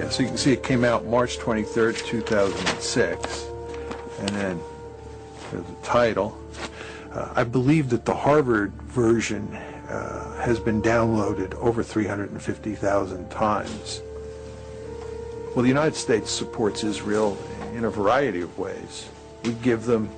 Yeah, so you can see it came out March 23rd, 2006, and then there's the title. I believe that the Harvard version has been downloaded over 350,000 times. Well, the United States supports Israel in a variety of ways. We give them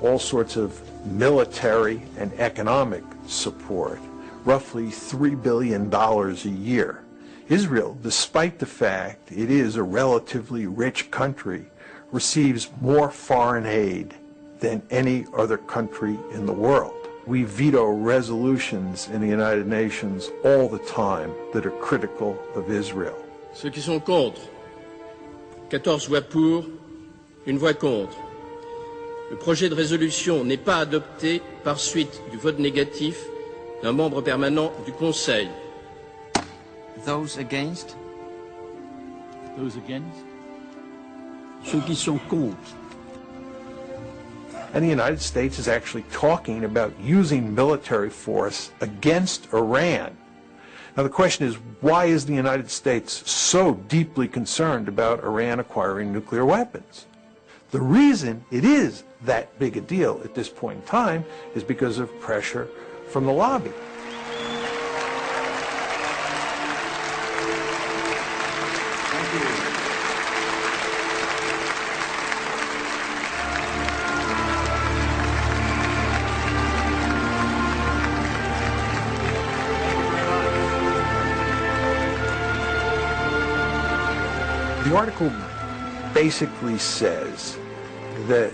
all sorts of military and economic support, roughly $3 billion a year. Israel, despite the fact it is a relatively rich country, receives more foreign aid than any other country in the world. We veto resolutions in the United Nations all the time that are critical of Israel. Ceux qui sont contre, 14 voix pour, une voix contre. Le projet de résolution n'est pas adopté par suite du vote négatif d'un membre permanent du Conseil. Those against? Those against? Ceux qui sont contre. And the United States is actually talking about using military force against Iran. Now the question is, why is the United States so deeply concerned about Iran acquiring nuclear weapons? The reason it is that big a deal at this point in time is because of pressure from the lobby. The article basically says that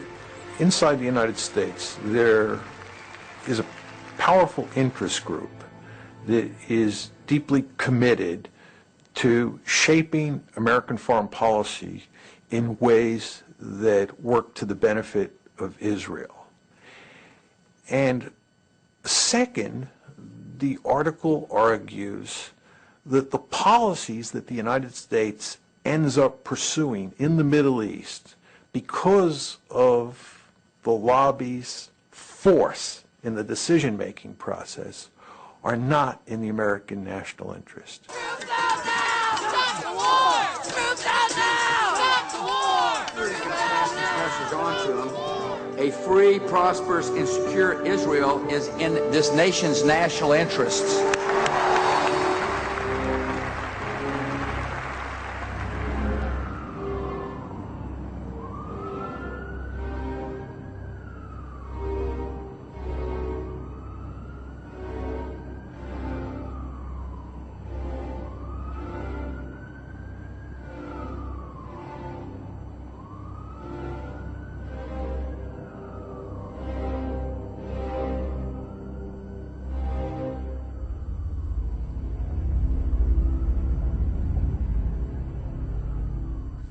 inside the United States there is a powerful interest group that is deeply committed to shaping American foreign policy in ways that work to the benefit of Israel. And second, the article argues that the policies that the United States ends up pursuing in the Middle East, because of the lobby's force in the decision-making process, are not in the American national interest. Troops out now! Stop the war! Troops out now! Stop the war! Troops out now! A free, prosperous, and secure Israel is in this nation's national interests.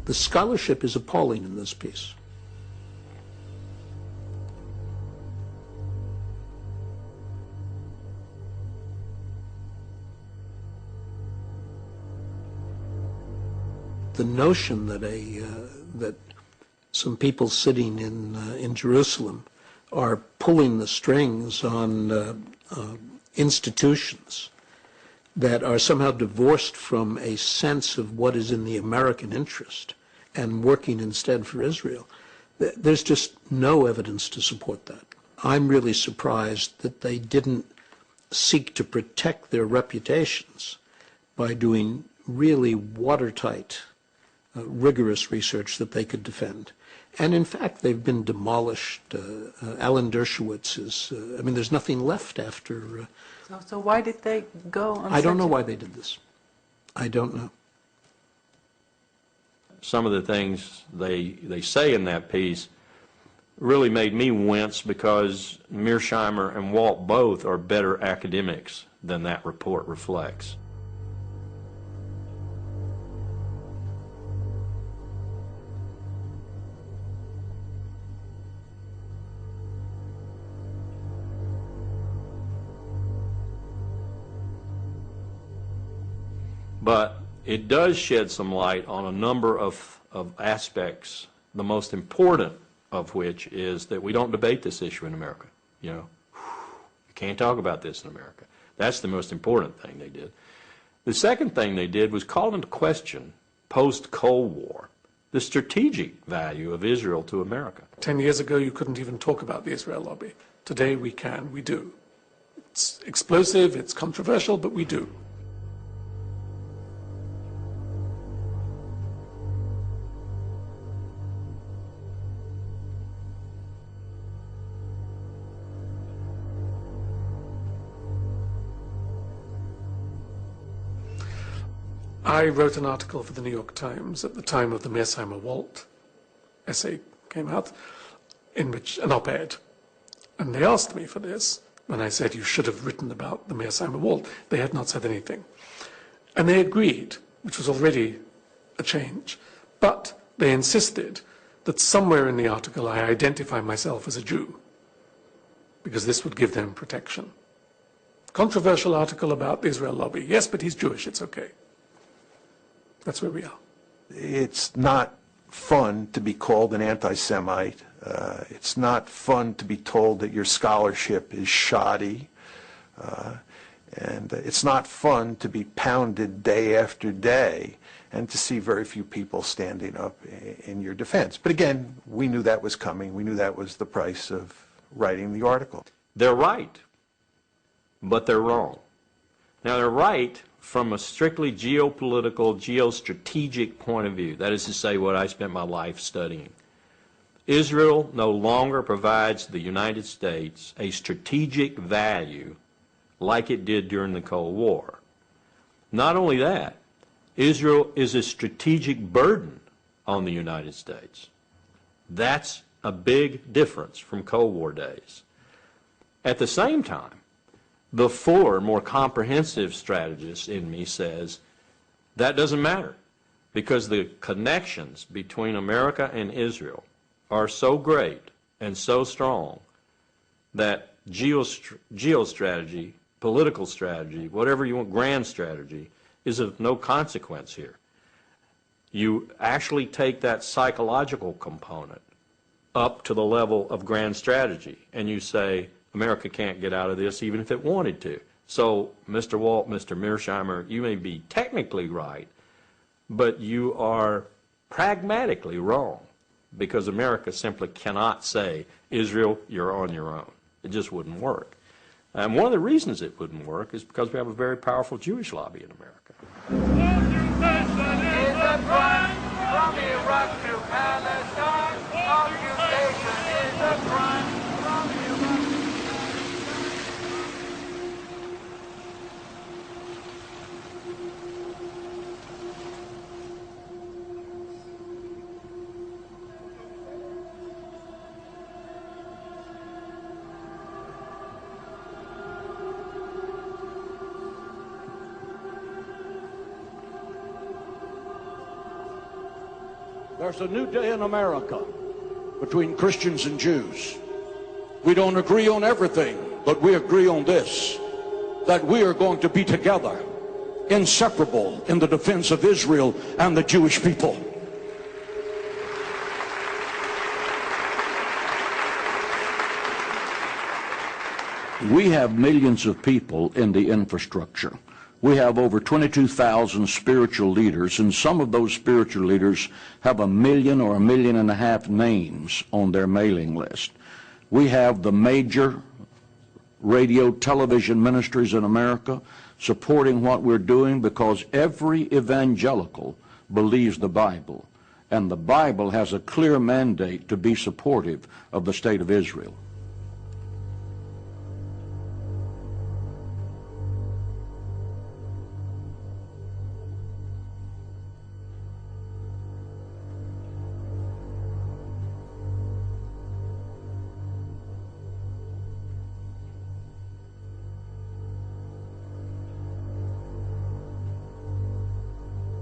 The scholarship is appalling in this piece. The notion that that some people sitting in Jerusalem are pulling the strings on institutions that are somehow divorced from a sense of what is in the American interest and working instead for Israel, there's just no evidence to support that. I'm really surprised that they didn't seek to protect their reputations by doing really watertight, rigorous research that they could defend. And in fact, they've been demolished. Alan Dershowitz is, I mean, there's nothing left after. So why did they go on I don't know why they did this. I don't know. Some of the things they say in that piece really made me wince, because Mearsheimer and Walt both are better academics than that report reflects. But it does shed some light on a number of aspects, the most important of which is that we don't debate this issue in America. You know, you can't talk about this in America. That's the most important thing they did. The second thing they did was call into question post-Cold War, the strategic value of Israel to America. 10 years ago, you couldn't even talk about the Israel lobby. Today, we can, we do. It's explosive, it's controversial, but we do. I wrote an article for the New York Times at the time of the Mearsheimer y Walt essay came out, in which an op-ed, and they asked me for this when I said you should have written about the Mearsheimer y Walt. They had not said anything, and they agreed, which was already a change, but they insisted that somewhere in the article I identify myself as a Jew, because this would give them protection. Controversial article about the Israel lobby. Yes, but he's Jewish, it's okay. That's where we are. It's not fun to be called an anti-Semite. It's not fun to be told that your scholarship is shoddy. And it's not fun to be pounded day after day and to see very few people standing up in your defense. But again, we knew that was coming. We knew that was the price of writing the article. They're right, but they're wrong. Now, they're right from a strictly geopolitical, geostrategic point of view. That is to say, what I spent my life studying. Israel no longer provides the United States a strategic value like it did during the Cold War. Not only that, Israel is a strategic burden on the United States. That's a big difference from Cold War days. At the same time, the fuller, more comprehensive strategist in me says that doesn't matter, because the connections between America and Israel are so great and so strong that geostrategy, political strategy, whatever you want, grand strategy, is of no consequence here. You actually take that psychological component up to the level of grand strategy, and you say, America can't get out of this even if it wanted to. So, Mr. Walt, Mr. Mearsheimer, you may be technically right, but you are pragmatically wrong, because America simply cannot say, Israel, you're on your own. It just wouldn't work. And one of the reasons it wouldn't work is because we have a very powerful Jewish lobby in America. Occupation is a crime from Iraq to Palestine. Occupation is a crime from Iraq. There's a new day in America between Christians and Jews. We don't agree on everything, but we agree on this, that we are going to be together, inseparable, in the defense of Israel and the Jewish people. We have millions of people in the infrastructure. We have over 22,000 spiritual leaders, and some of those spiritual leaders have 1 million or 1.5 million names on their mailing list. We have the major radio, television ministries in America supporting what we're doing, because every evangelical believes the Bible, and the Bible has a clear mandate to be supportive of the state of Israel.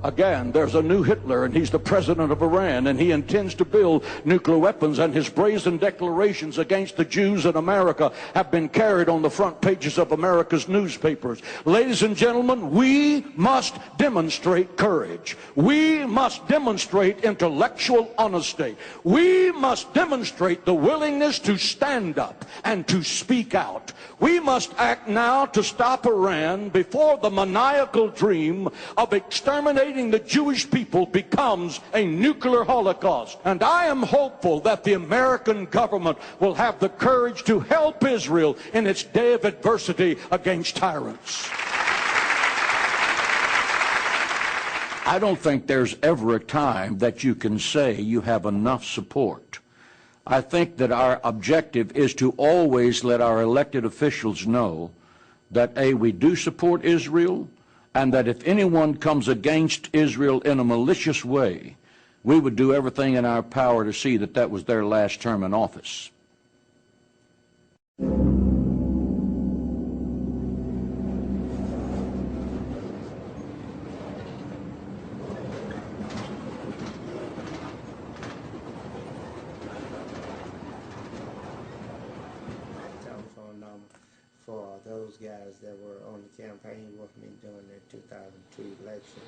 Again, there's a new Hitler, and he's the president of Iran, and he intends to build nuclear weapons, and his brazen declarations against the Jews in America have been carried on the front pages of America's newspapers. Ladies and gentlemen, we must demonstrate courage. We must demonstrate intellectual honesty. We must demonstrate the willingness to stand up and to speak out. We must act now to stop Iran before the maniacal dream of exterminating decimating the Jewish people becomes a nuclear holocaust. And I am hopeful that the American government will have the courage to help Israel in its day of adversity against tyrants. I don't think there's ever a time that you can say you have enough support. I think that our objective is to always let our elected officials know that A, we do support Israel, and that if anyone comes against Israel in a malicious way, we would do everything in our power to see that that was their last term in office. For those guys that were on the campaign with me during the 2002 election.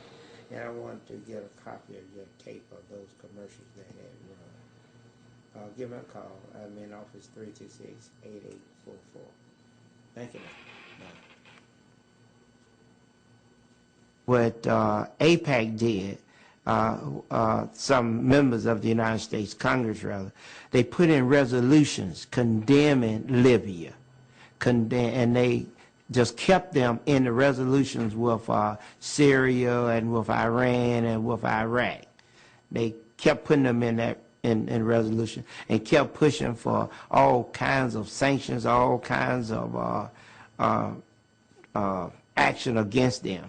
And I wanted to get a copy of your tape of those commercials that had run. Give me a call. I'm in office 326-8844. Thank you. What AIPAC did, some members of the United States Congress, rather, they put in resolutions condemning Libya. And they just kept them in the resolutions with Syria and with Iran and with Iraq. They kept putting them in that in resolution and kept pushing for all kinds of sanctions, all kinds of action against them.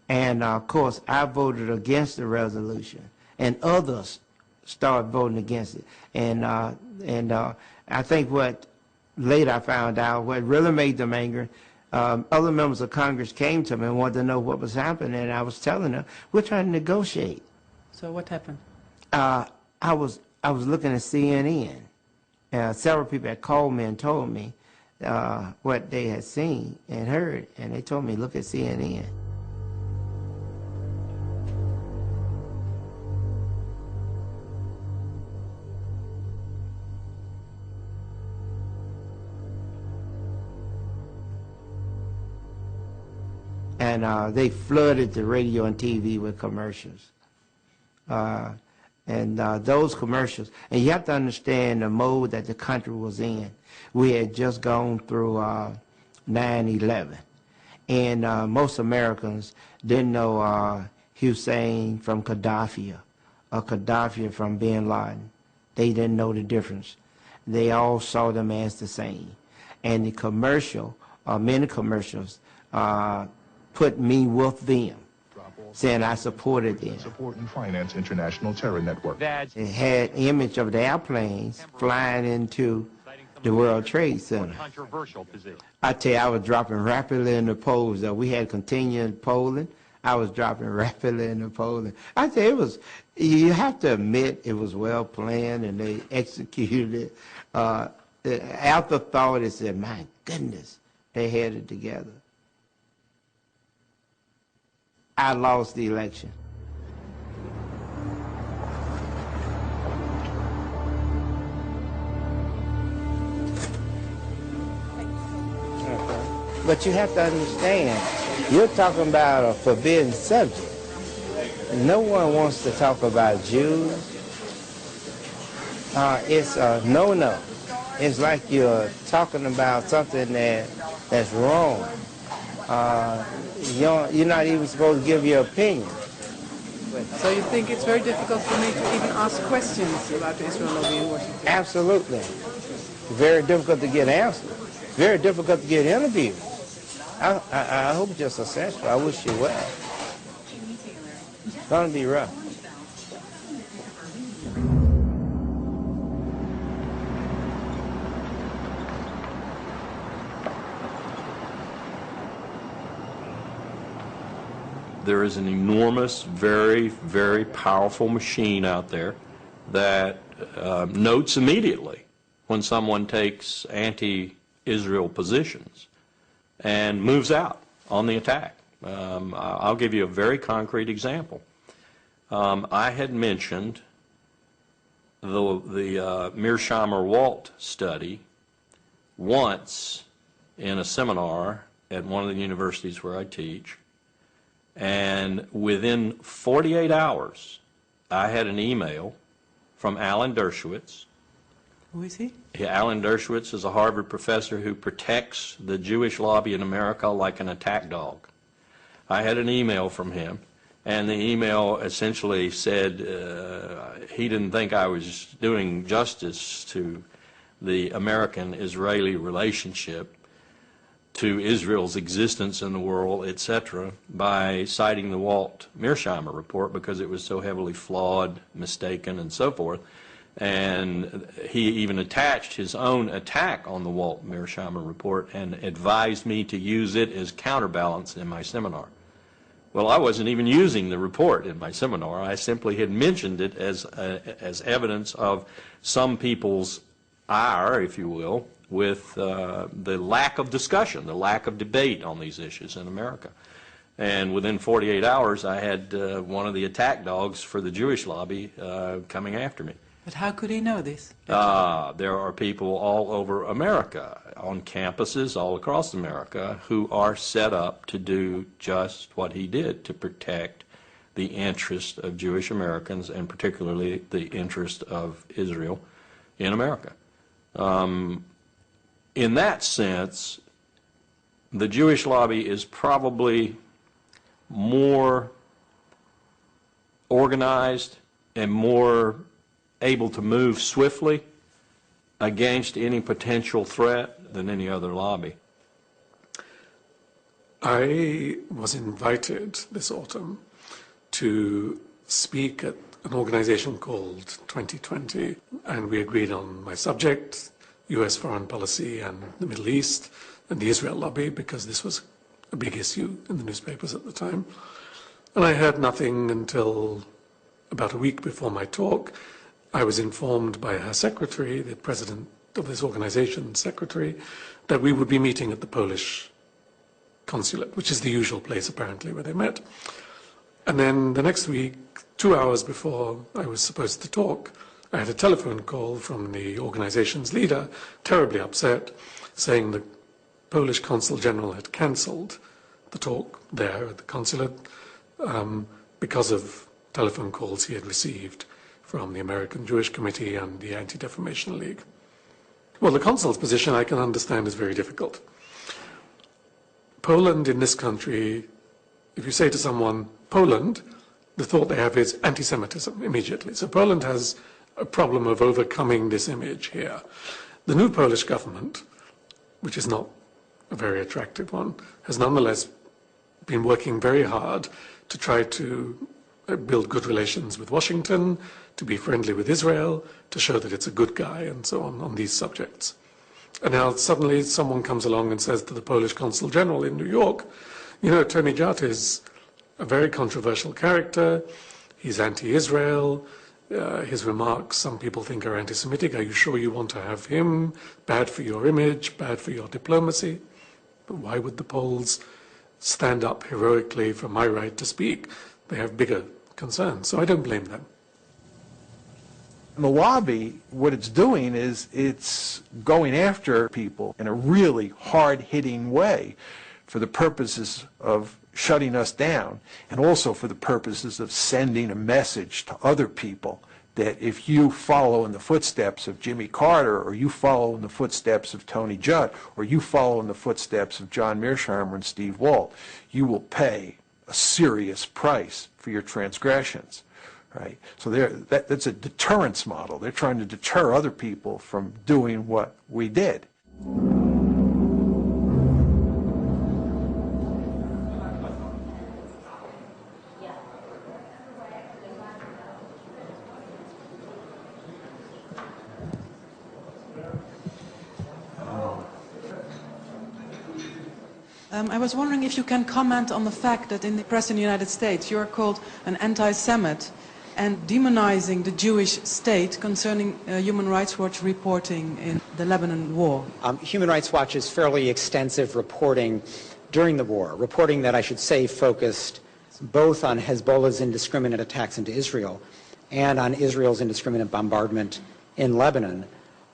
And of course, I voted against the resolution, and others started voting against it. And I think what later I found out what really made them angry, other members of Congress came to me and wanted to know what was happening, and I was telling them, we're trying to negotiate. So what happened? I was looking at CNN. Several people had called me and told me what they had seen and heard, and they told me, look at CNN. And they flooded the radio and TV with commercials. Those commercials, and you have to understand the mode that the country was in. We had just gone through 9/11, and most Americans didn't know Hussein from Gaddafi or Gaddafi from bin Laden. They didn't know the difference. They all saw them as the same. And the commercial, many commercials, put me with them, saying I supported them. Support and finance international terror network. It had image of the airplanes flying into the World Trade Center. Controversial position. I tell you, I was dropping rapidly in the polls. We had continued polling. I was dropping rapidly in the polling. I tell you, it was, you have to admit it was well planned and they executed it. The afterthought is that, my goodness, they had it together. I lost the election. But you have to understand, you're talking about a forbidden subject. No one wants to talk about Jews. It's a no-no. It's like you're talking about something that's wrong. You're not even supposed to give your opinion. So you think it's very difficult for me to even ask questions about the Israel lobby in Washington? Absolutely. Very difficult to get answers. Very difficult to get interviews. I hope you're successful. I wish you well. It's going to be rough. There is an enormous, very, very powerful machine out there that notes immediately when someone takes anti-Israel positions and moves out on the attack. I'll give you a very concrete example. I had mentioned the Mearsheimer Walt study once in a seminar at one of the universities where I teach, And within 48 hours, I had an email from Alan Dershowitz. Who is he? Alan Dershowitz is a Harvard professor who protects the Jewish lobby in America like an attack dog. I had an email from him, and the email essentially said he didn't think I was doing justice to the American-Israeli relationship, to Israel's existence in the world, etc., by citing the Walt Mearsheimer report because it was so heavily flawed, mistaken, and so forth. And he even attached his own attack on the Walt Mearsheimer report and advised me to use it as counterbalance in my seminar. Well, I wasn't even using the report in my seminar. I simply had mentioned it as evidence of some people's ire, if you will, with the lack of discussion, the lack of debate on these issues in America. And within 48 hours, I had one of the attack dogs for the Jewish lobby coming after me. But how could he know this? There are people all over America, on campuses all across America, who are set up to do just what he did, to protect the interest of Jewish Americans, and particularly the interest of Israel in America. In that sense, the Jewish lobby is probably more organized and more able to move swiftly against any potential threat than any other lobby. I was invited this autumn to speak at an organization called 2020, and we agreed on my subject, U.S. foreign policy and the Middle East and the Israel lobby, because this was a big issue in the newspapers at the time. And I heard nothing until about a week before my talk. I was informed by her secretary, the president of this organization, secretary, that we would be meeting at the Polish consulate, which is the usual place apparently where they met. And then the next week, 2 hours before I was supposed to talk, I had a telephone call from the organization's leader, terribly upset, saying the Polish consul general had cancelled the talk there at the consulate because of telephone calls he had received from the American Jewish Committee and the Anti-Defamation League. Well, the consul's position I can understand is very difficult. Poland in this country, if you say to someone, Poland, the thought they have is anti-Semitism immediately. So Poland has a problem of overcoming this image here. The new Polish government, which is not a very attractive one, has nonetheless been working very hard to try to build good relations with Washington, to be friendly with Israel, to show that it's a good guy, and so on these subjects. And now suddenly someone comes along and says to the Polish consul general in New York, you know, Tony Jart is a very controversial character, he's anti-Israel, his remarks some people think are anti-Semitic, are you sure you want to have him? Bad for your image, bad for your diplomacy. But why would the Poles stand up heroically for my right to speak? They have bigger concerns, so I don't blame them. The lobby, what it's doing is it's going after people in a really hard-hitting way for the purposes of shutting us down, and also for the purposes of sending a message to other people that if you follow in the footsteps of Jimmy Carter, or you follow in the footsteps of Tony Judd, or you follow in the footsteps of John Mearsheimer and Steve Walt, you will pay a serious price for your transgressions. Right? So that's a deterrence model. They're trying to deter other people from doing what we did. I was wondering if you can comment on the fact that in the press in the United States you are called an anti-Semite and demonizing the Jewish state concerning Human Rights Watch reporting in the Lebanon war. Human Rights Watch's fairly extensive reporting during the war, reporting that I should say focused both on Hezbollah's indiscriminate attacks into Israel and on Israel's indiscriminate bombardment in Lebanon,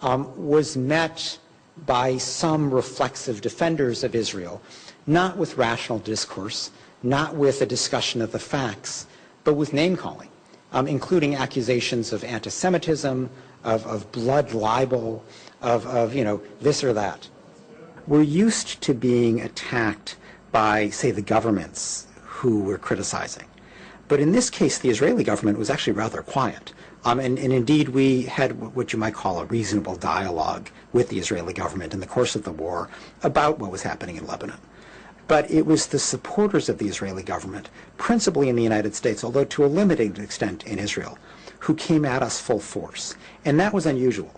was met by some reflexive defenders of Israel, not with rational discourse, not with a discussion of the facts, but with name-calling, including accusations of anti-Semitism, of blood libel, of this or that. We're used to being attacked by, say, the governments who we're criticizing. But in this case, the Israeli government was actually rather quiet. And indeed, we had what you might call a reasonable dialogue with the Israeli government in the course of the war about what was happening in Lebanon. But it was the supporters of the Israeli government, principally in the United States, although to a limited extent in Israel, who came at us full force. And that was unusual,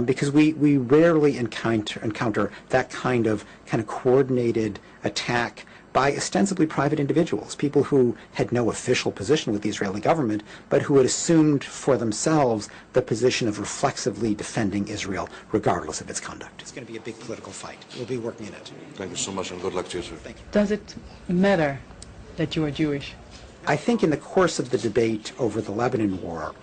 because we rarely encounter that kind of coordinated attack by ostensibly private individuals, people who had no official position with the Israeli government, but who had assumed for themselves the position of reflexively defending Israel, regardless of its conduct. It's going to be a big political fight. We'll be working in it. Thank you so much, and good luck to you, sir. Thank you. Does it matter that you are Jewish? I think in the course of the debate over the Lebanon war,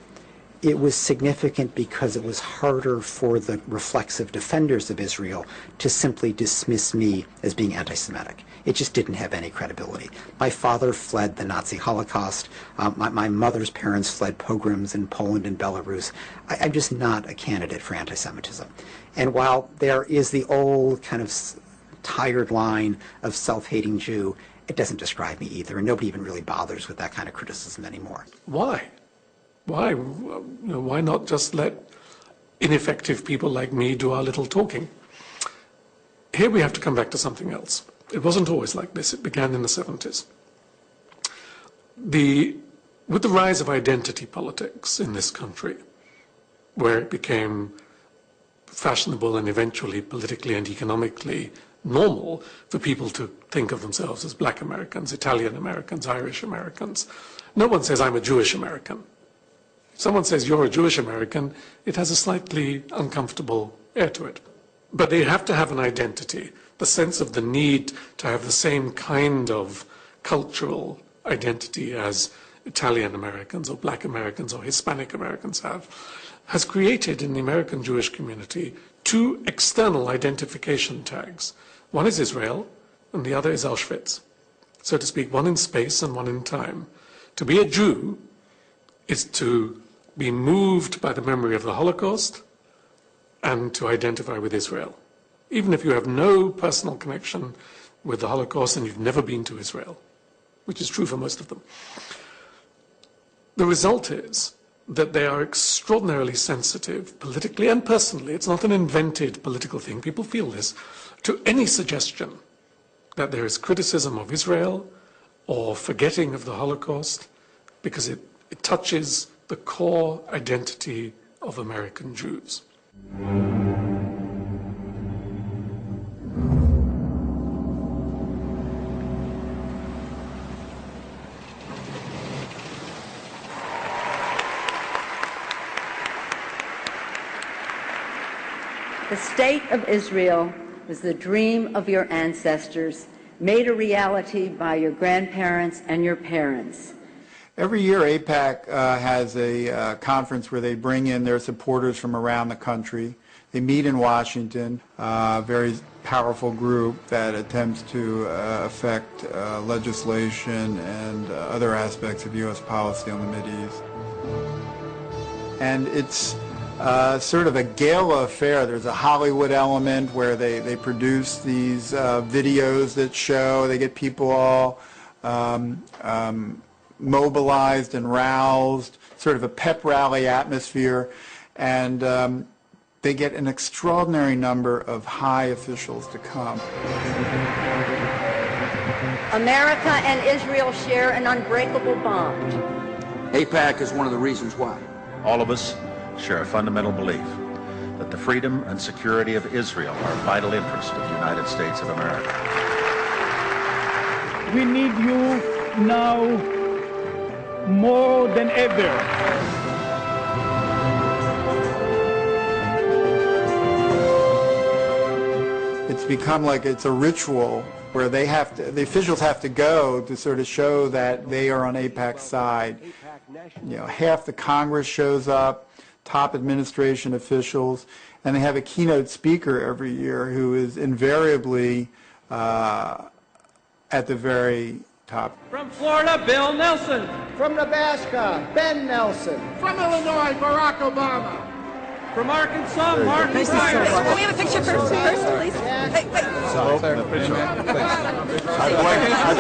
it was significant because it was harder for the reflexive defenders of Israel to simply dismiss me as being anti-Semitic. It just didn't have any credibility. My father fled the Nazi Holocaust. My mother's parents fled pogroms in Poland and Belarus. I'm just not a candidate for anti-Semitism. And while there is the old kind of tired line of self-hating Jew, it doesn't describe me either, and nobody even really bothers with that kind of criticism anymore. Why? Why? Why not just let ineffective people like me do our little talking? Here we have to come back to something else. It wasn't always like this. It began in the 70s. With the rise of identity politics in this country, where it became fashionable and eventually politically and economically normal for people to think of themselves as Black Americans, Italian Americans, Irish Americans, no one says, I'm a Jewish American. If someone says you're a Jewish American, it has a slightly uncomfortable air to it. But they have to have an identity, the sense of the need to have the same kind of cultural identity as Italian Americans or Black Americans or Hispanic Americans have, has created in the American Jewish community two external identification tags. One is Israel, and the other is Auschwitz. So to speak, one in space and one in time. To be a Jew is to be moved by the memory of the Holocaust and to identify with Israel, even if you have no personal connection with the Holocaust and you've never been to Israel, which is true for most of them. The result is that they are extraordinarily sensitive, politically and personally. It's not an invented political thing. People feel this, to any suggestion that there is criticism of Israel or forgetting of the Holocaust, because it touches the core identity of American Jews. The state of Israel was the dream of your ancestors, made a reality by your grandparents and your parents. Every year, AIPAC has a conference where they bring in their supporters from around the country. They meet in Washington, a very powerful group that attempts to affect legislation and other aspects of U.S. policy on the Mideast. And it's sort of a gala affair. There's a Hollywood element where they produce these videos that show, they get people all mobilized and roused, sort of a pep rally atmosphere, and they get an extraordinary number of high officials to come. America and Israel share an unbreakable bond. AIPAC is one of the reasons why. All of us share a fundamental belief that the freedom and security of Israel are a vital interest of the United States of America. We need you now more than ever. It's become like it's a ritual where the officials have to go to sort of show that they are on AIPAC's side. You know, half the Congress shows up, top administration officials, and they have a keynote speaker every year who is invariably at the very top. From Florida, Bill Nelson. From Nebraska, Ben Nelson. From Illinois, Barack Obama. From Arkansas, Martin Pryor. Can we have a picture first, please? I think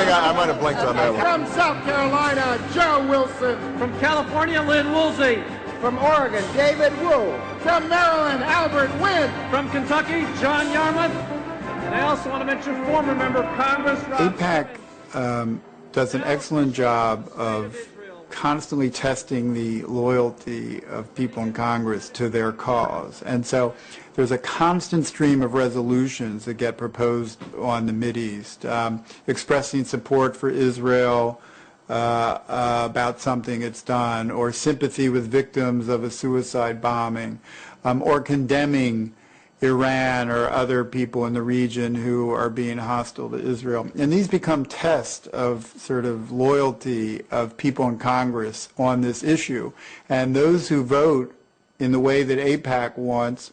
I might have blinked on that one. From South Carolina, Joe Wilson. From California, Lynn Woolsey. From Oregon, David Wu. From Maryland, Albert Wynn. From Kentucky, John Yarmouth. And I also want to mention former member of Congress, AIPAC does an excellent job of constantly testing the loyalty of people in Congress to their cause. And so there's a constant stream of resolutions that get proposed on the Mideast, expressing support for Israel about something it's done, or sympathy with victims of a suicide bombing, or condemning Iran or other people in the region who are being hostile to Israel. And these become tests of sort of loyalty of people in Congress on this issue. And those who vote in the way that AIPAC wants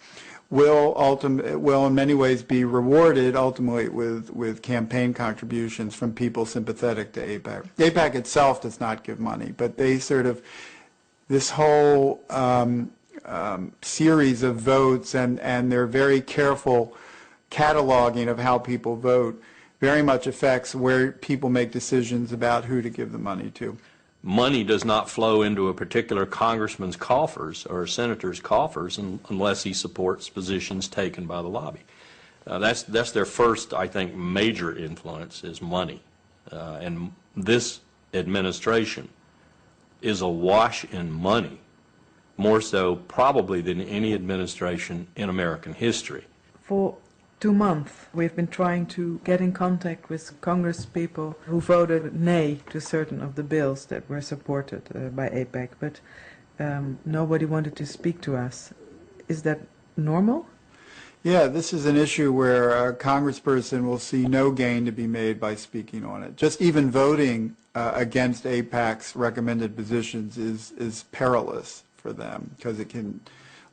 will in many ways be rewarded ultimately with campaign contributions from people sympathetic to AIPAC. AIPAC itself does not give money, but they sort of, this whole series of votes and their very careful cataloging of how people vote very much affects where people make decisions about who to give the money to. Money does not flow into a particular congressman's coffers or a senator's coffers unless he supports positions taken by the lobby. That's their first, I think, major influence is money. And this administration is awash in money, more so probably than any administration in American history. For 2 months, we've been trying to get in contact with Congress people who voted nay to certain of the bills that were supported by AIPAC, but nobody wanted to speak to us. Is that normal? Yeah, this is an issue where a congressperson will see no gain to be made by speaking on it. Just even voting against AIPAC's recommended positions is perilous for them, because it can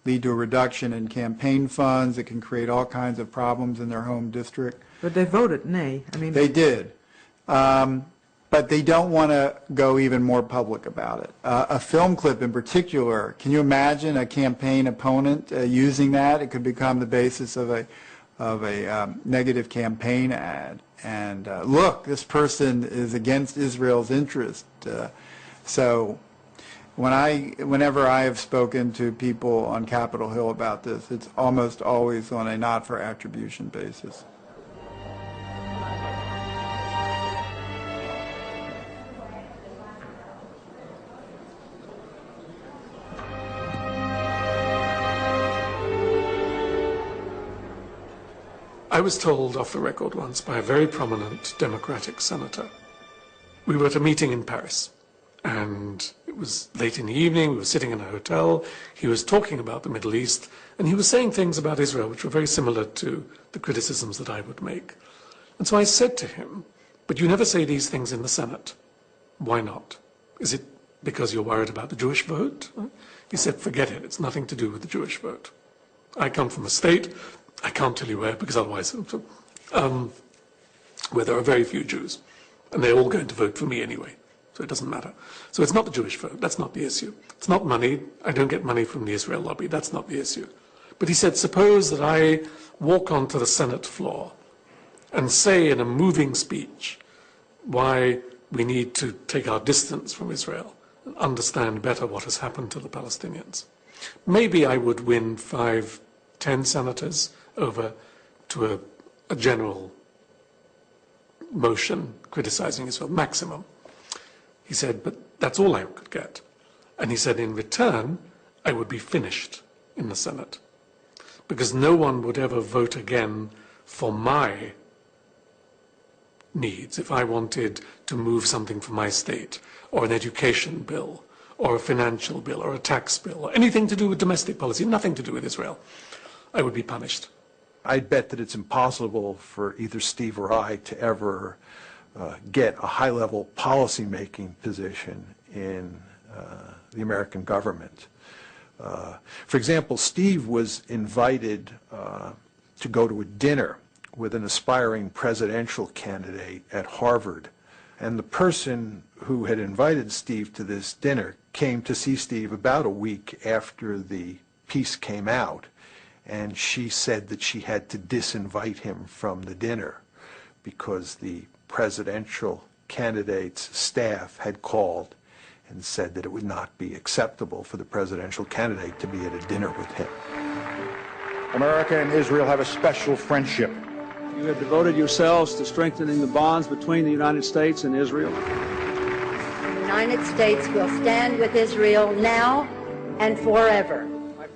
lead to a reduction in campaign funds. It can create all kinds of problems in their home district. But they voted nay. I mean, they did. But they don't want to go even more public about it. A film clip in particular, can you imagine a campaign opponent using that? It could become the basis of a negative campaign ad. And look, this person is against Israel's interest. So whenever I have spoken to people on Capitol Hill about this, it's almost always on a not for attribution basis. I was told off the record once by a very prominent Democratic senator. We were at a meeting in Paris, and it was late in the evening. We were sitting in a hotel. He was talking about the Middle East, and he was saying things about Israel which were very similar to the criticisms that I would make. And so I said to him, "But you never say these things in the Senate. Why not? Is it because you're worried about the Jewish vote?" He said, "Forget it. It's nothing to do with the Jewish vote. I come from a state, I can't tell you where, because otherwise, where there are very few Jews, and they're all going to vote for me anyway, so it doesn't matter. So it's not the Jewish vote, that's not the issue. It's not money, I don't get money from the Israel lobby, that's not the issue." But he said, suppose that I walk onto the Senate floor and say in a moving speech why we need to take our distance from Israel and understand better what has happened to the Palestinians. Maybe I would win 5-10 senators over to a general motion criticizing Israel, maximum. He said, but that's all I could get. And he said, in return, I would be finished in the Senate, because no one would ever vote again for my needs. If I wanted to move something for my state, or an education bill, or a financial bill, or a tax bill, or anything to do with domestic policy, nothing to do with Israel, I would be punished. I'd bet that it's impossible for either Steve or I to ever get a high-level policy-making position in the American government. For example, Steve was invited to go to a dinner with an aspiring presidential candidate at Harvard, And the person who had invited Steve to this dinner came to see Steve about a week after the piece came out, and she said that she had to disinvite him from the dinner because the presidential candidate's staff had called and said that it would not be acceptable for the presidential candidate to be at a dinner with him. America and Israel have a special friendship. You have devoted yourselves to strengthening the bonds between the United States and Israel. The United States will stand with Israel now and forever.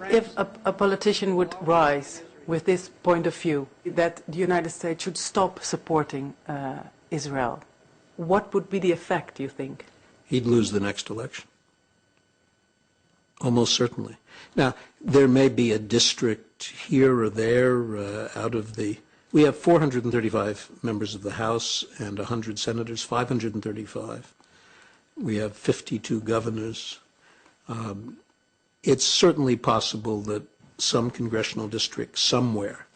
If a politician would rise with this point of view, that the United States should stop supporting Israel, what would be the effect, do you think? He'd lose the next election. Almost certainly. Now, there may be a district here or there out of the... We have 435 members of the House and 100 senators, 535. We have 52 governors. It's certainly possible that some congressional district somewhere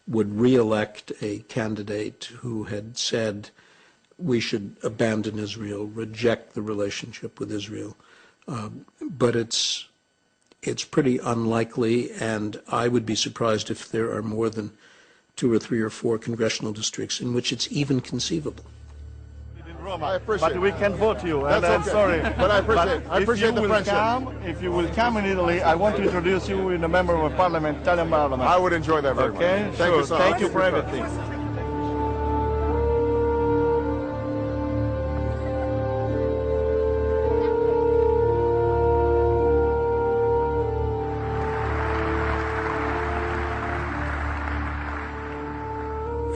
would re-elect a candidate who had said we should abandon Israel, reject the relationship with Israel. But it's pretty unlikely, and I would be surprised if there are more than 2 or 3 or 4 congressional districts in which it's even conceivable. I appreciate but we can vote you, and That's I'm okay. sorry. But I appreciate the friendship. If you will come in Italy, I want to introduce you with a member of parliament, Italian parliament. I would enjoy that very much. Okay? Thank you so much. Thank you for everything.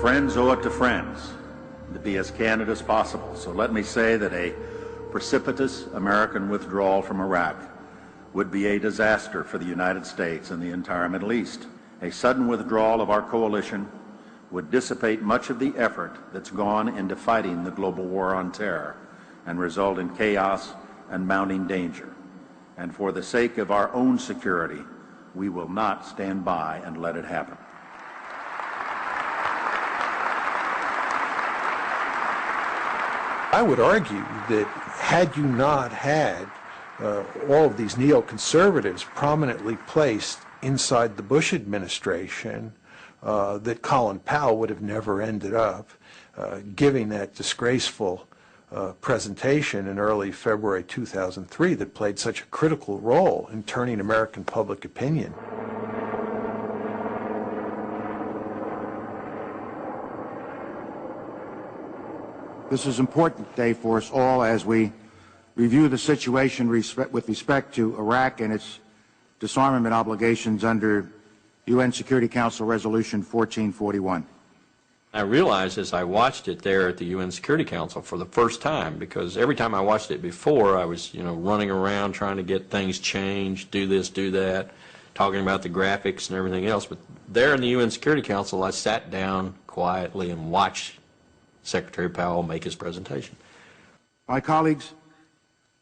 Friends owe it to friends to be as candid as possible. So let me say that a precipitous American withdrawal from Iraq would be a disaster for the United States and the entire Middle East. A sudden withdrawal of our coalition would dissipate much of the effort that's gone into fighting the global war on terror and result in chaos and mounting danger. And for the sake of our own security, we will not stand by and let it happen. I would argue that had you not had all of these neoconservatives prominently placed inside the Bush administration, that Colin Powell would have never ended up giving that disgraceful presentation in early February 2003 that played such a critical role in turning American public opinion. This is an important day for us all as we review the situation with respect to Iraq and its disarmament obligations under UN Security Council Resolution 1441. I realized as I watched it there at the UN Security Council for the first time, because every time I watched it before, I was, running around trying to get things changed, do this, do that, talking about the graphics and everything else. But there in the UN Security Council, I sat down quietly and watched Secretary Powell make his presentation. My colleagues,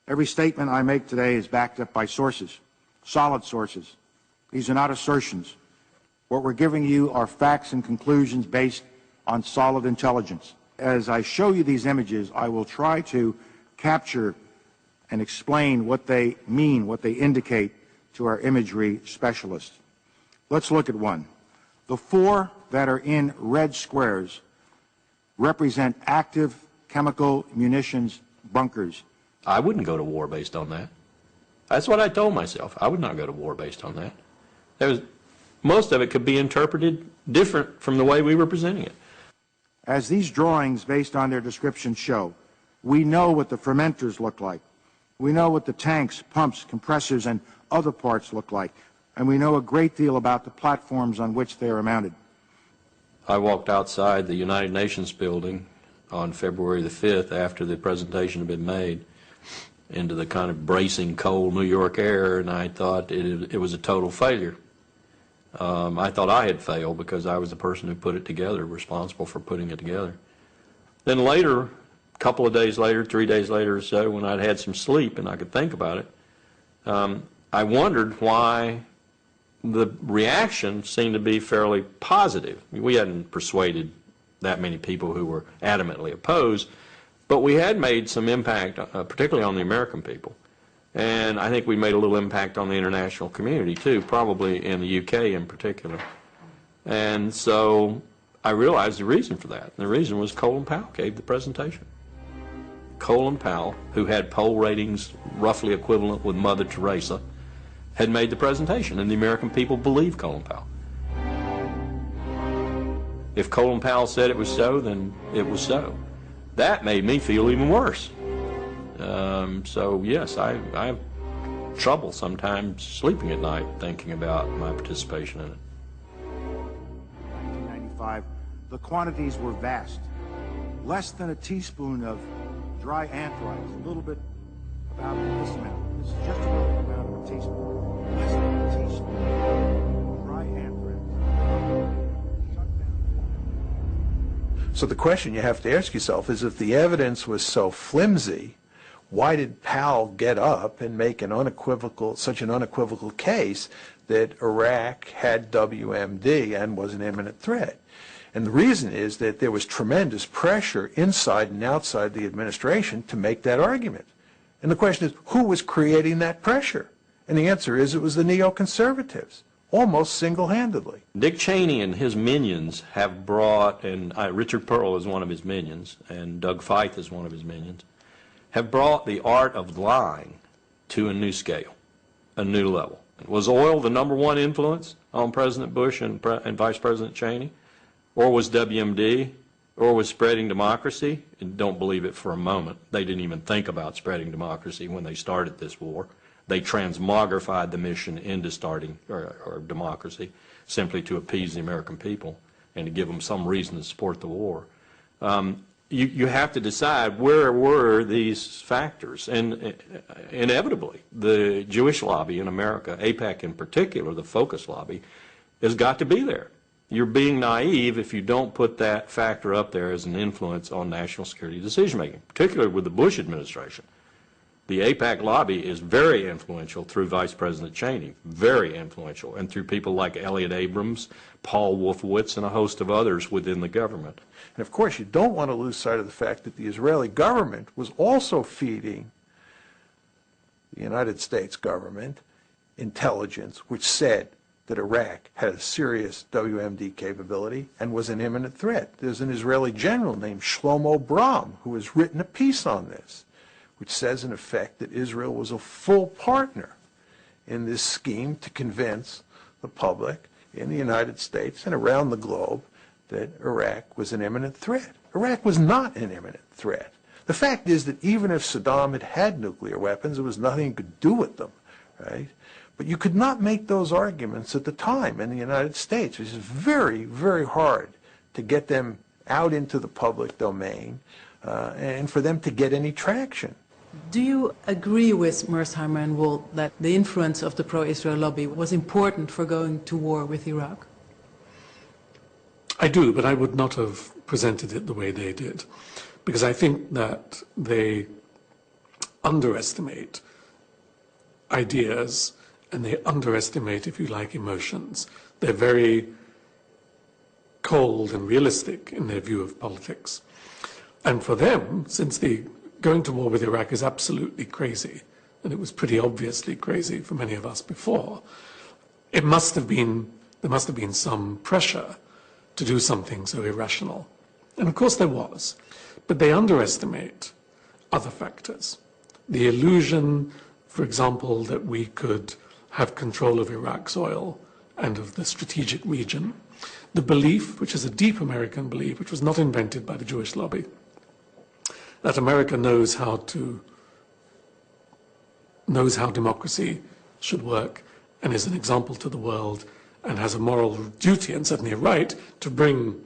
every statement I make today is backed up by sources, solid sources. These are not assertions. What we're giving you are facts and conclusions based on solid intelligence. As I show you these images, I will try to capture and explain what they mean, what they indicate to our imagery specialists. Let's look at one. The 4 that are in red squares represent active chemical munitions bunkers. I wouldn't go to war based on that. That's what I told myself. I would not go to war based on that. Most of it could be interpreted different from the way we were presenting it. As these drawings, based on their description, show, we know what the fermenters look like. We know what the tanks, pumps, compressors, and other parts look like. And we know a great deal about the platforms on which they are mounted. I walked outside the United Nations building on February the 5th after the presentation had been made into the kind of bracing cold New York air, and I thought it was a total failure. I thought I had failed because I was the person who put it together, responsible for putting it together. Then later, a couple of days later, 3 days later or so, when I'd had some sleep and I could think about it, I wondered why the reaction seemed to be fairly positive. We hadn't persuaded that many people who were adamantly opposed, But we had made some impact, particularly on the American people. And I think we made a little impact on the international community, too, probably in the UK in particular. And so I realized the reason for that. And the reason was Colin Powell gave the presentation. Colin Powell, who had poll ratings roughly equivalent with Mother Teresa, had made the presentation, and the American people believed Colin Powell. If Colin Powell said it was so, then it was so. That made me feel even worse. So yes, I have trouble sometimes sleeping at night thinking about my participation in it. 1995, the quantities were vast. Less than a teaspoon of dry anthrax, a little bit about this amount. This is just about the amount of a teaspoon. Less than a teaspoon of dry anthrax. Shut down. So the question you have to ask yourself is, if the evidence was so flimsy, why did Powell get up and make such an unequivocal case that Iraq had WMD and was an imminent threat? And the reason is that there was tremendous pressure inside and outside the administration to make that argument. And the question is, who was creating that pressure? And the answer is, it was the neoconservatives, almost single-handedly. Dick Cheney and his minions have brought, and Richard Pearl is one of his minions, and Doug Feith is one of his minions, have brought the art of lying to a new scale, a new level. Was oil the #1 influence on President Bush and Vice President Cheney? Or was WMD? Or was spreading democracy? And don't believe it for a moment. They didn't even think about spreading democracy when they started this war. They transmogrified the mission into starting or democracy simply to appease the American people and to give them some reason to support the war. You have to decide, where were these factors? And inevitably, the Jewish lobby in America, AIPAC in particular, the focus lobby, has got to be there. You're being naive if you don't put that factor up there as an influence on national security decision-making, particularly with the Bush administration. The AIPAC lobby is very influential through Vice President Cheney, very influential, and through people like Elliott Abrams, Paul Wolfowitz, and a host of others within the government. And of course, you don't want to lose sight of the fact that the Israeli government was also feeding the United States government intelligence, which said that Iraq had a serious WMD capability and was an imminent threat. There's an Israeli general named Shlomo Bram who has written a piece on this, which says, in effect, that Israel was a full partner in this scheme to convince the public in the United States and around the globe that Iraq was an imminent threat. Iraq was not an imminent threat. The fact is that even if Saddam had had nuclear weapons, there was nothing you could do with them, right? But you could not make those arguments at the time in the United States. It was very, very hard to get them out into the public domain and for them to get any traction. Do you agree with Mearsheimer and Walt that the influence of the pro-Israel lobby was important for going to war with Iraq? I do, but I would not have presented it the way they did, because I think that they underestimate ideas and they underestimate, if you like, emotions. They're very cold and realistic in their view of politics. And for them, since the going to war with Iraq is absolutely crazy, and it was pretty obviously crazy for many of us before, there must have been some pressure to do something so irrational. And of course there was. But they underestimate other factors. The illusion, for example, that we could have control of Iraq's oil and of the strategic region. The belief, which is a deep American belief, which was not invented by the Jewish lobby, that America knows how democracy should work and is an example to the world and has a moral duty and certainly a right to bring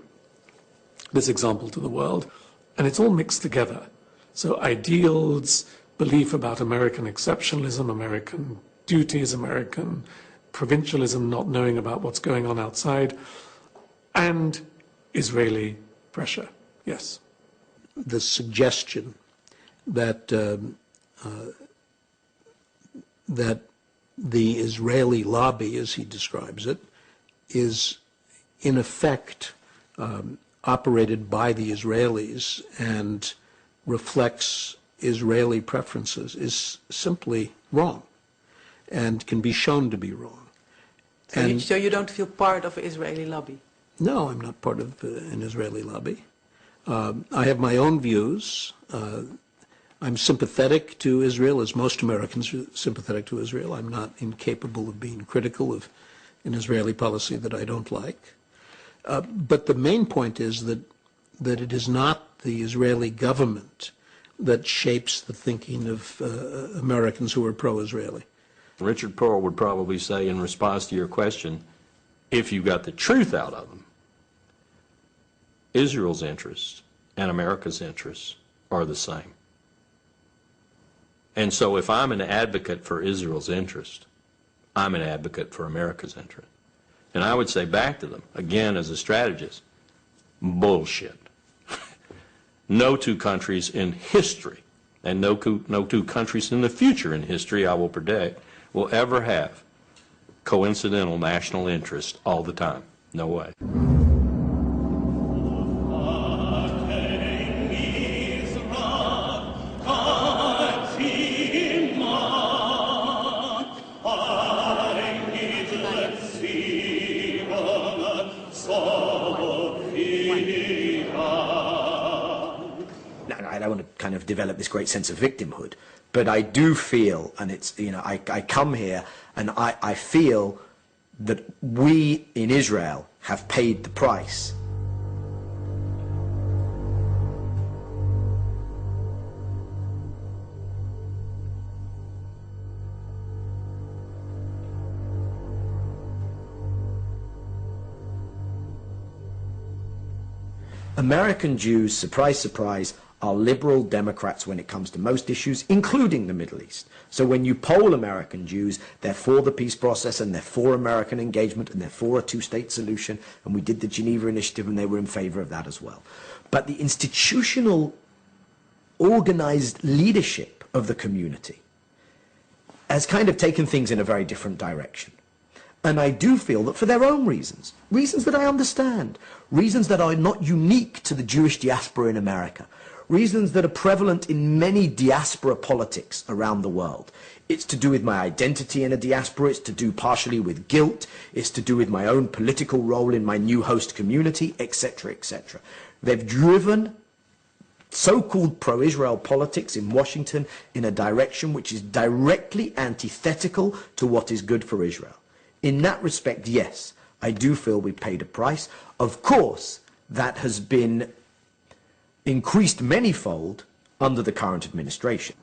this example to the world. And it's all mixed together. So ideals, belief about American exceptionalism, American duties, American provincialism, not knowing about what's going on outside, and Israeli pressure. Yes. The suggestion that that the Israeli lobby, as he describes it, is in effect operated by the Israelis and reflects Israeli preferences is simply wrong and can be shown to be wrong. So you don't feel part of an Israeli lobby? No, I'm not part of an Israeli lobby. I have my own views. I'm sympathetic to Israel, as most Americans are sympathetic to Israel. I'm not incapable of being critical of an Israeli policy that I don't like. But the main point is that it is not the Israeli government that shapes the thinking of Americans who are pro-Israeli. Richard Pearl would probably say, in response to your question, if you got the truth out of them, Israel's interests and America's interests are the same. And so if I'm an advocate for Israel's interest, I'm an advocate for America's interest. And I would say back to them, again as a strategist, bullshit. No two countries in history, and no two countries in the future in history, I will predict, will ever have coincidental national interest all the time. No way. I don't want to kind of develop this great sense of victimhood, but I do feel, and it's, you know, I come here and I feel that we in Israel have paid the price. American Jews, surprise, surprise, are liberal Democrats when it comes to most issues, including the Middle East. So when you poll American Jews, they're for the peace process and they're for American engagement and they're for a two-state solution. And we did the Geneva Initiative and they were in favor of that as well. But the institutional, organized leadership of the community has kind of taken things in a very different direction. And I do feel that for their own reasons, reasons that I understand, reasons that are not unique to the Jewish diaspora in America, reasons that are prevalent in many diaspora politics around the world. It's to do with my identity in a diaspora, it's to do partially with guilt, it's to do with my own political role in my new host community, etc., etc. They've driven so-called pro-Israel politics in Washington in a direction which is directly antithetical to what is good for Israel. In that respect, yes, I do feel we paid a price. Of course, that has been increased manyfold under the current administration.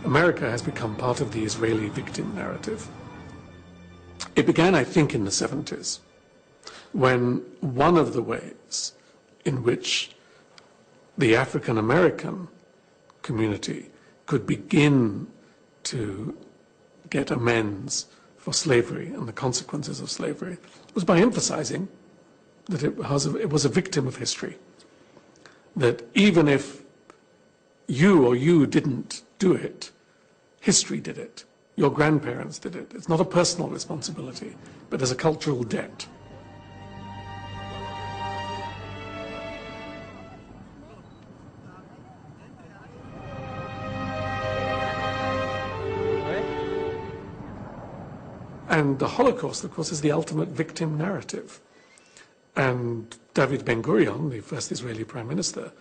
America has become part of the Israeli victim narrative. It began, I think, in the 70s, when one of the ways in which the African American community could begin to get amends for slavery and the consequences of slavery was by emphasizing that it was a victim of history. That even if you didn't do it, history did it. Your grandparents did it. It's not a personal responsibility, but there's a cultural debt. And the Holocaust, of course, is the ultimate victim narrative. And David Ben-Gurion, the first Israeli prime minister,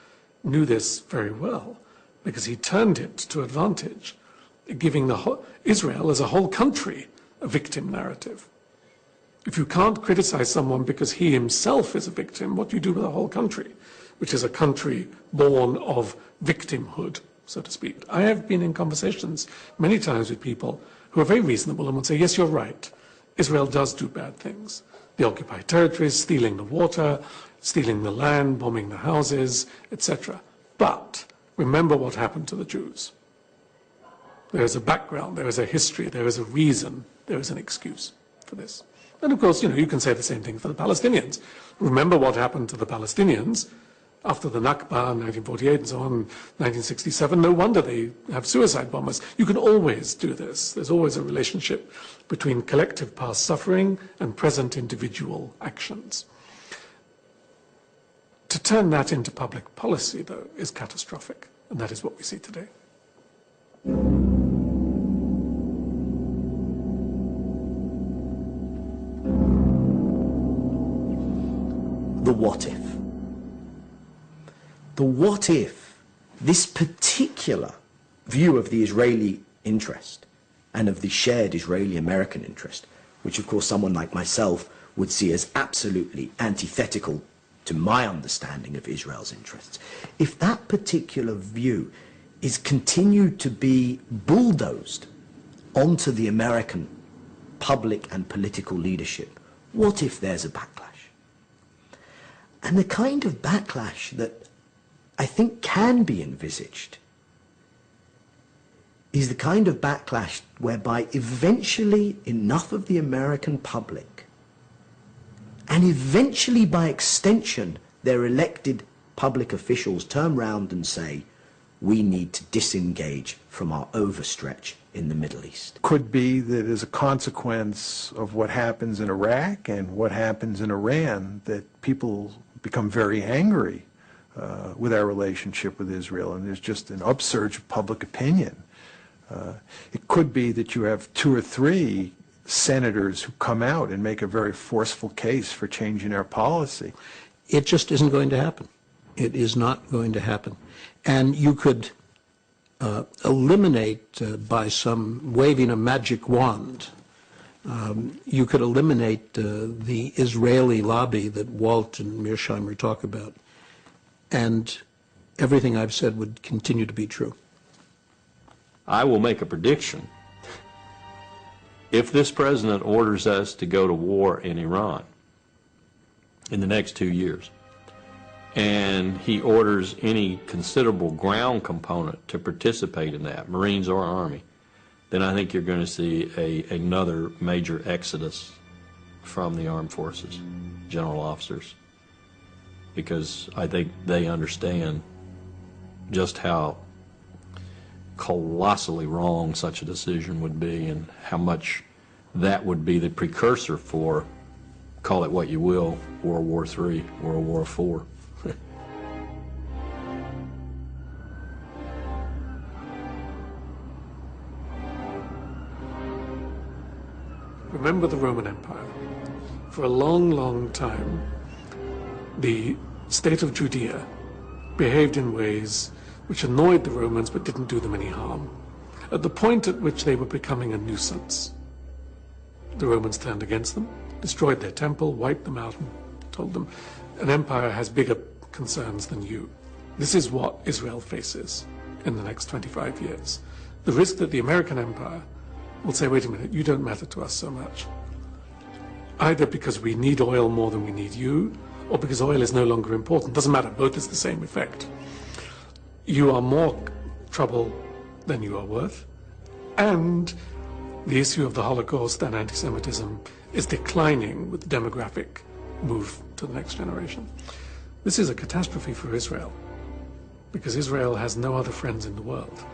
knew this very well because he turned it to advantage, giving Israel as a whole country a victim narrative. If you can't criticize someone because he himself is a victim, what do you do with a whole country, which is a country born of victimhood, so to speak? I have been in conversations many times with people who are very reasonable and would say, yes, you're right, Israel does do bad things. The occupied territories, stealing the water, stealing the land, bombing the houses, etc. But remember what happened to the Jews. There is a background, there is a history, there is a reason, there is an excuse for this. And of course, you can say the same thing for the Palestinians. Remember what happened to the Palestinians after the Nakba in 1948 and so on, 1967. No wonder they have suicide bombers. You can always do this. There's always a relationship between collective past suffering and present individual actions. To turn that into public policy, though, is catastrophic, and that is what we see today. The what if. The what if this particular view of the Israeli interest and of the shared Israeli-American interest, which of course someone like myself would see as absolutely antithetical to my understanding of Israel's interests, if that particular view is continued to be bulldozed onto the American public and political leadership, what if there's a backlash? And the kind of backlash that I think can be envisaged is the kind of backlash whereby eventually enough of the American public, and eventually by extension their elected public officials, turn round and say, we need to disengage from our overstretch in the Middle East. Could be that as a consequence of what happens in Iraq and what happens in Iran, that people become very angry with our relationship with Israel, and there's just an upsurge of public opinion. It could be that you have 2 or 3 senators who come out and make a very forceful case for changing our policy. It just isn't going to happen. It is not going to happen. And you could eliminate by some waving a magic wand, you could eliminate the Israeli lobby that Walt and Mearsheimer talk about, and everything I've said would continue to be true. I will make a prediction. If this president orders us to go to war in Iran in the next 2 years, and he orders any considerable ground component to participate in that, Marines or Army, then I think you're going to see another major exodus from the armed forces, general officers, because I think they understand just how colossally wrong such a decision would be and how much that would be the precursor for, call it what you will, World War III, World War IV. Remember the Roman Empire. For a long, long time, the state of Judea behaved in ways which annoyed the Romans but didn't do them any harm. At the point at which they were becoming a nuisance, the Romans turned against them, destroyed their temple, wiped them out, and told them, an empire has bigger concerns than you. This is what Israel faces in the next 25 years. The risk that the American empire will say, wait a minute, you don't matter to us so much. Either because we need oil more than we need you, or because oil is no longer important. Doesn't matter, both has the same effect. You are more trouble than you are worth, and the issue of the Holocaust and anti-Semitism is declining with the demographic move to the next generation. This is a catastrophe for Israel, because Israel has no other friends in the world.